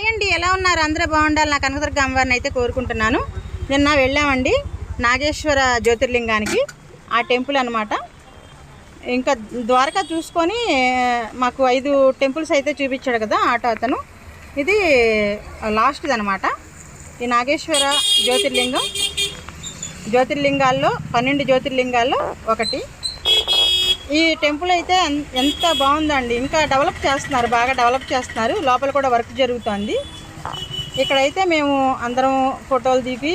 Hi అండి, ఎలా ఉన్నారు? అందరూ బాగుండాలి. నా కనకదుర్గ అమ్మవారిని అయితే కోరుకుంటున్నాను. నిన్న వెళ్ళామండి నాగేశ్వర జ్యోతిర్లింగానికి, ఆ టెంపుల్ అనమాట. ఇంకా ద్వారకా చూసుకొని మాకు 5 టెంపుల్స్ అయితే చూపించాడు కదా ఆటో అతను. ఇది లాస్ట్ది అనమాట. ఈ నాగేశ్వర జ్యోతిర్లింగాల్లో 12 జ్యోతిర్లింగాల్లో ఒకటి. ఈ టెంపుల్ అయితే ఎంత బాగుందండి. ఇంకా డెవలప్ చేస్తున్నారు, బాగా డెవలప్ చేస్తున్నారు. లోపల కూడా వర్క్ జరుగుతుంది. ఇక్కడైతే మేము అందరం ఫోటోలు దిగి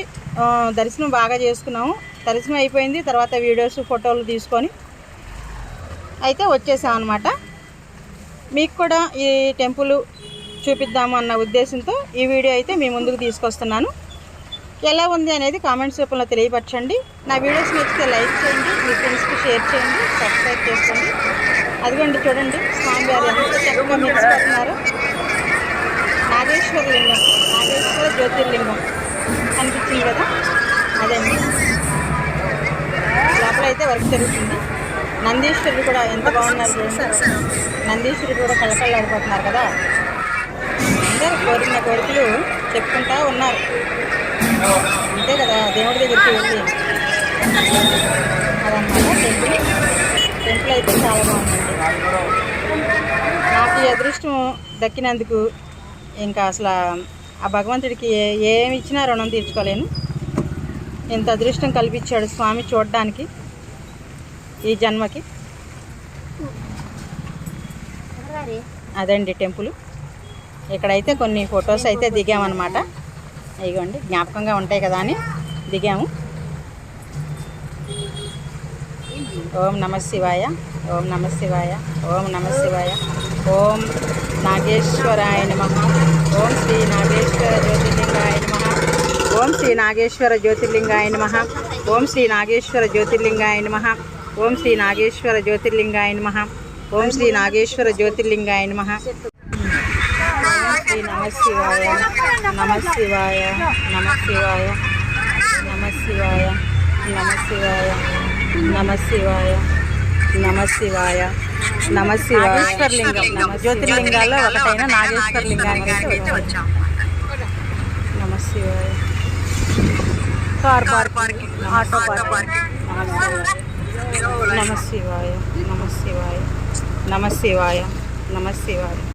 దర్శనం బాగా చేసుకున్నాము. దర్శనం అయిపోయింది. తర్వాత వీడియోస్ ఫోటోలు తీసుకొని అయితే వచ్చేసాం అనమాట. మీకు కూడా ఈ టెంపుల్ చూపిద్దాము అన్న ఉద్దేశంతో ఈ వీడియో అయితే మీ ముందుకు తీసుకొస్తున్నాను. ఎలా ఉంది అనేది కామెంట్స్ రూపంలో తెలియపరచండి. నా వీడియోస్ నచ్చితే లైక్ చేయండి, మీ ఫ్రెండ్స్కి షేర్ చేయండి, సబ్స్క్రైబ్ చేసుకోండి. అదిగోండి చూడండి, స్వామివారు ఎంత చక్కగా మెరిసిపోతున్నారు. నాగేశ్వర జ్యోతిర్లింగం కనిపించింది కదా, అదండి. లోపలైతే వర్క్ జరుగుతుంది. నందీశ్వరుడు కూడా ఎంత బాగున్నారు చూడండి. నందీశ్వరుడు కూడా కళ్ళకళ్ళాడిపోతున్నారు కదా. అందరూ కోరిన కోరికలు చెప్పుకుంటా ఉన్నారు. అంతే కదా, దేవుడి దగ్గరికి వెళ్ళి అదన్నమాట. టెంపుల్ అయితే చాలా బాగుందండి. నాకు ఈ అదృష్టం దక్కినందుకు ఇంకా అసలు ఆ భగవంతుడికి ఏమి ఇచ్చినా రుణం తీర్చుకోలేను. ఇంత అదృష్టం కల్పించాడు స్వామి చూడడానికి ఈ జన్మకి. అదండి టెంపుల్. ఇక్కడైతే కొన్ని ఫొటోస్ అయితే దిగామన్నమాట. ఇదిగోండి, జ్ఞాపకంగా ఉంటాయి కదా అని దిగాము. ఓం నమః శివాయ, ఓం నమః శివాయ, ఓం నమః శివాయ. ఓం నాగేశ్వరాయ నమః. ఓం శ్రీ నాగేశ్వర జ్యోతిర్లింగాయ నమః. ఓం శ్రీ నాగేశ్వర జ్యోతిర్లింగాయ నమః. ఓం శ్రీ నాగేశ్వర జ్యోతిర్లింగాయ నమః. ఓం శ్రీ నాగేశ్వర జ్యోతిర్లింగాయ నమః. ఓం శ్రీ నాగేశ్వర జ్యోతిర్లింగాయ నమః. శ్రీ నమః శివాయ, నమః శివాయ, నమః శివాయ, నమః శివాయ, నమః శివాయ, నమః శివాయ, నమః శివాయ, నమః శివాయ. నాగేశ్వరలింగం జ్యోతిర్లింగాల్లో ఒకటైన నాగేశ్వరలింగానికి అయితే వచ్చాం. నమః శివాయ. Car parking, auto parking. నమః శివాయ, నమః శివాయ, నమః శివాయ, నమః శివాయ.